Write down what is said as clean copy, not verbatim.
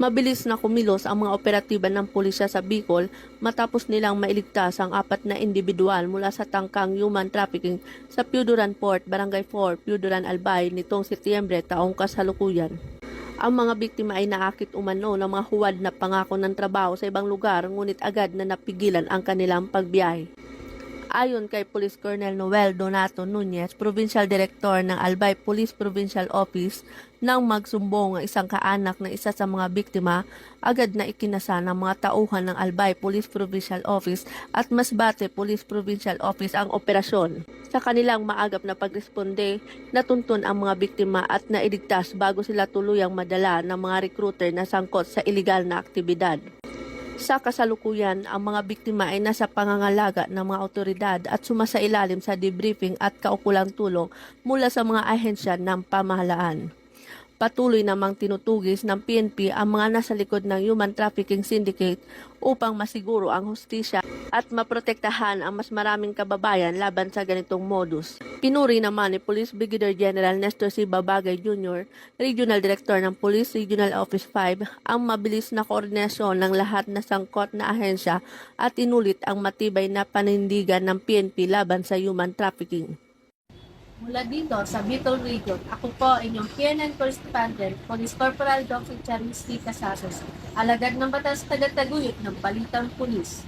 Mabilis na kumilos ang mga operatiba ng pulisya sa Bicol matapos nilang mailigtas ang 4 na individual mula sa tangkang human trafficking sa Piuduran Port, Barangay 4, Piuduran, Albay nitong Setyembre taong kasalukuyan. Ang mga biktima ay naakit umano ng mga huwad na pangako ng trabaho sa ibang lugar ngunit agad na napigilan ang kanilang pagbiyahe. Ayon kay Police Colonel Noel Donato Nunez, Provincial Director ng Albay Police Provincial Office, nang magsumbong ang isang kaanak ng isa sa mga biktima, agad na ikinasa ng mga tauhan ng Albay Police Provincial Office at Masbate Police Provincial Office ang operasyon. Sa kanilang maagap na pagresponde, natuntun ang mga biktima at nailigtas bago sila tuluyang madala ng mga recruiter na sangkot sa iligal na aktibidad. Sa kasalukuyan, ang mga biktima ay nasa pangangalaga ng mga otoridad at sumasailalim sa debriefing at kaukulang tulong mula sa mga ahensya ng pamahalaan. Patuloy namang tinutugis ng PNP ang mga nasa likod ng human trafficking syndicate upang masiguro ang hustisya at maprotektahan ang mas maraming kababayan laban sa ganitong modus. Pinuri naman ni Police Brigadier General Nestor C. Babagay Jr., Regional Director ng Police Regional Office 5, ang mabilis na koordinasyon ng lahat na sangkot na ahensya at inulit ang matibay na panindigan ng PNP laban sa human trafficking. Mula dito sa Bicol Region, ako po inyong PNN Correspondent, Police Corporal Dr. Charis T. Casasos, alagad ng batas tagataguyod ng Balitang Pulis.